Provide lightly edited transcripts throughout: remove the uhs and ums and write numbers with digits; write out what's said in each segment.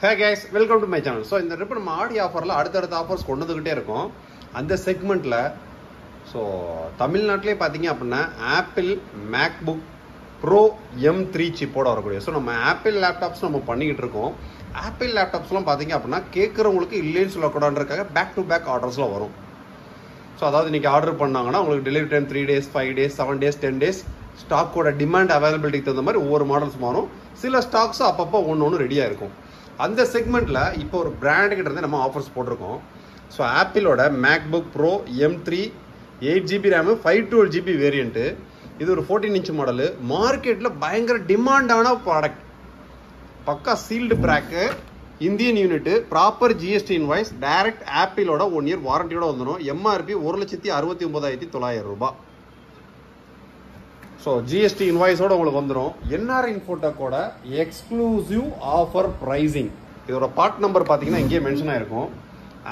Hey guys, welcome to my channel. So இந்த trip நம்ம ஆடி ஆஃபர்ல அடுத்தடுத்த ஆஃபர்ஸ் கொண்டு வந்துகிட்டே இருக்கோம். அந்த செக்மெண்ட்ல ஸோ தமிழ்நாட்டிலே பார்த்தீங்க அப்படின்னா ஆப்பிள் மேக்புக் ப்ரோ M3 சிப்போட வரக்கூடிய ஸோ நம்ம ஆப்பிள் லேப்டாப்ஸ் நம்ம பண்ணிக்கிட்டு இருக்கோம். ஆப்பிள் லேப்டாப்ஸ்லாம் பார்த்தீங்க அப்படின்னா கேட்குறவங்களுக்கு இல்லைன்னு சொல்லக்கூடாதுன்றக்காக பேக் டு பேக் ஆர்டர்ஸ்லாம் வரும். ஸோ அதாவது இன்றைக்கி ஆர்டர் பண்ணாங்கன்னா உங்களுக்கு delivery time 3 days 5 days 7 days 10 days ஸ்டாக்கோட டிமாண்ட் அவைலபிலிட்டிக்கு தகுந்த மாதிரி ஒவ்வொரு மாடல்ஸ் மாறும். சில ஸ்டாக்ஸ் அப்பப்போ ஒன்று ரெடியாக இருக்கும். அந்த செக்மெண்ட்டில் இப்போ ஒரு பிராண்டுக்கிட்ட இருந்து நம்ம ஆஃபர்ஸ் போட்டிருக்கோம். ஸோ ஆப்பிளோட MacBook Pro M3 8GB RAM 512GB variant, இது ஒரு 14 inch மாடலு. மார்க்கெட்டில் பயங்கர டிமாண்டான ப்ராடக்ட், பக்கா சீல்டு பிராக்கு, Indian unit, proper GST invoice, direct ஆப்பிளோட 1 year வாரண்டியோட வந்துடும். MRP 1,69,900 ரூபாய். ஸோ ஜிஎஸ்டி இன்வாய்ஸோட உங்களுக்கு வந்துடும். என்ஆர் இன்ஃபோடெக்கோட எக்ஸ்க்ளூசிவ் ஆஃபர் ப்ரைஸிங், இதோட பார்ட் நம்பர் பார்த்தீங்கன்னா இங்கேயே மென்ஷன் ஆயிருக்கும்.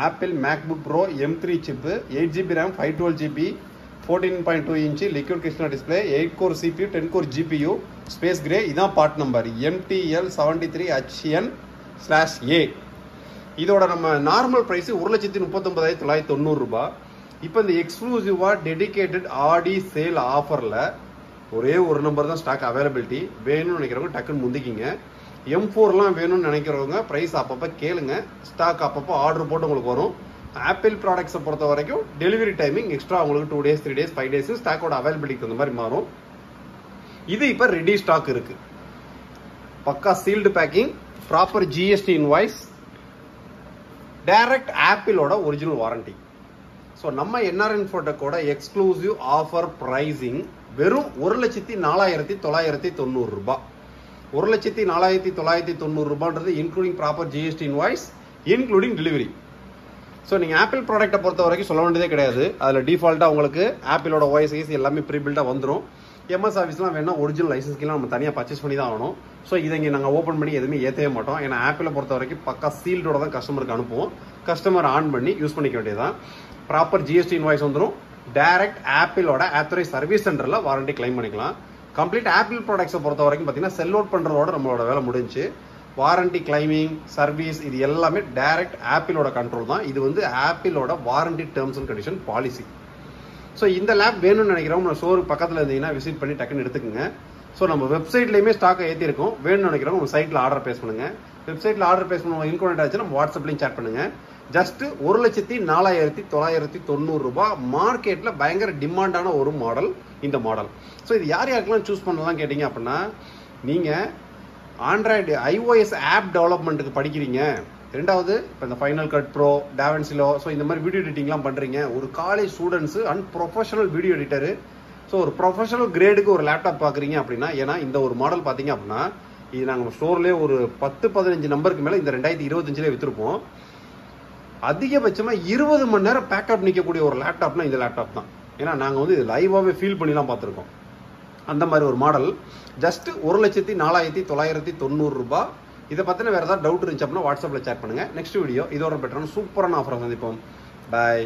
Apple MacBook Pro M3 chip, 8GB RAM 512GB 14.2 inch liquid crystal display, 8 core CPU 10 core GPU, space grey. இதான் பார்ட் நம்பர் MTL 73HN/A. இதோட நம்ம நார்மல் ப்ரைஸ் 1,39,990 ரூபாய். இப்போ இந்த எக்ஸ்க்ளூசிவா டெடிகேட்டட் ஆடி சேல் ஆஃபரில் ஒரே ஒரு நம்பர் தான் ஸ்டாக் அவைலபிலிட்டி. வேணும்னு நினைக்கிறவங்க டக்குன்னு முந்திக்கிங்க. M4லாம் வேணும்னு நினைக்கிறவங்க ப்ரைஸ் அப்பப்போ கேளுங்க, ஸ்டாக் அப்பப்போ ஆர்டர் போட்டு உங்களுக்கு வரும். ஆப்பிள் ப்ராடக்ட்ஸை பொறுத்த வரைக்கும் டெலிவரி டைமிங் எக்ஸ்ட்ரா உங்களுக்கு 2 days 3 days 5 days ஸ்டாக்கோட அவைலபிலிட்டிக்கு அந்த மாதிரி மாறும். இது இப்போ ரெடி ஸ்டாக் இருக்கு. பக்கா sealed packing, proper GST invoice, direct ஆப்பிளோட ஒரிஜினல் வாரண்டி. ஸோ நம்ம என்ஆர் இன்ஃபோடெக்கோட எக்ஸ்க்ளூசிவ் ஆஃபர் ப்ரைஸிங் வெறும் 1,04,990 ரூபாய். 1,04,990 ரூபான்றது including proper GST invoice, including delivery. So நீங்கள் ஆப்பிள் ப்ராடக்ட்டை பொறுத்த வரைக்கும் சொல்ல வேண்டியதே கிடையாது. அதில் டிஃபால்ட்டாக உங்களுக்கு ஆப்பிளோட OS எல்லாமே ப்ரீபில்டாக வந்துடும். MS ஆஃபீஸ்லாம் வேணால் ஒரிஜினல் லைசன்ஸ்க்கெல்லாம் நம்ம தனியாக பர்ச்சேஸ் பண்ணி தான் ஆகணும். ஸோ இதை இங்கே நாங்கள் ஓப்பன் பண்ணி எதுவுமே ஏற்றவே மாட்டோம். ஏன்னா ஆப்பிளை பொறுத்த வரைக்கும் பக்கா சீல்டோட தான் கஸ்டமருக்கு அனுப்புவோம். கஸ்டமர் ஆன் பண்ணி யூஸ் பண்ணிக்க வேண்டியதான். ப்ராப்பர் GST இன்வாய்ஸ் வந்துடும். டைரக்ட் ஆப்பிளோட ஆத்தரைஸ் சர்வீஸ் சென்டரில் வாரண்டி கிளைம் பண்ணிக்கலாம். கம்ப்ளீட் ஆப்பிள் ப்ராடக்ட்ஸை பொறுத்த வரைக்கும் பார்த்தீங்கன்னா செல் அவுட் பண்ணுறதோட நம்மளோட வேலை முடிஞ்சு. வாரண்டி கிளைமிங் சர்வீஸ் இது எல்லாமே டைரக்ட் ஆப்பிளோட கண்ட்ரோல் தான். இது வந்து ஆப்பிளோட warranty terms and condition policy. So இந்த லேப் வேணும்னு நினைக்கிறவங்க நம்ம ஸ்டோருக்கு பக்கத்தில் இருந்தீங்கன்னா விசிட் பண்ணி டக்குன்னு எடுத்துக்கோங்க. ஸோ நம்ம வெப்சைட்லேயுமே ஸ்டாக்கை ஏற்றிருக்கோம். வேணும்னு நினைக்கிறவங்க நம்ம சைட்டில் ஆர்டர் பேஸ் பண்ணுங்க. வெப்சைட்டில் ஆர்டர் பேஸ் பண்ணுவோம். இன்கோனெக்ட் ஆச்சு நம்ம வாட்ஸ்அப்லையும் சேட் பண்ணுங்க. ஜஸ்ட் 1,04,990 ரூபாய். மார்க்கெட்டில் பயங்கர டிமாண்டான ஒரு மாடல் இந்த மாடல். ஸோ இது யார் யாருக்கெல்லாம் சூஸ் பண்ணலாம் கேட்டிங்க அப்படின்னா, நீங்கள் ஆண்ட்ராய்டு iOS ஆப் டெவலப்மெண்ட்டுக்கு படிக்கிறீங்க, ரெண்டாவது இப்போ இந்த ஃபைனல் கட் ப்ரோ, டாவன்சிலோ, ஸோ இந்த மாதிரி வீடியோ எடிட்டிங்லாம் பண்ணுறீங்க, ஒரு college students and professional video editor, so ஒரு ப்ரொஃபஷனல் கிரேடுக்கு ஒரு லேப்டாப் பார்க்குறீங்க அப்படின்னா, ஏன்னா இந்த ஒரு மாடல் பார்த்தீங்க அப்படின்னா இது நாங்கள் ஸ்டோர்லேயே ஒரு 10-15 நம்பருக்கு மேலே இந்த 2025 விற்றுருப்போம். அதிகபட்சமாக 20 மணி நேரம் பேக்கப் நிற்கக்கூடிய ஒரு லேப்டாப்னா இந்த லேப்டாப் தான். ஏன்னா நாங்கள் வந்து இது லைவாகவே ஃபீல் பண்ணிலாம் பார்த்துருக்கோம். அந்த மாதிரி ஒரு மாடல் ஜஸ்ட் 1,04,990 ரூபாய். இதை பற்றின வேறு ஏதாவது டவுட் இருந்துச்சு அப்படின்னா வாட்ஸ்அப்பில் சேட் பண்ணுங்கள். நெக்ஸ்ட் வீடியோ இதோட பெட்டரான சூப்பரான ஆஃபரை சந்திப்போம். பாய்.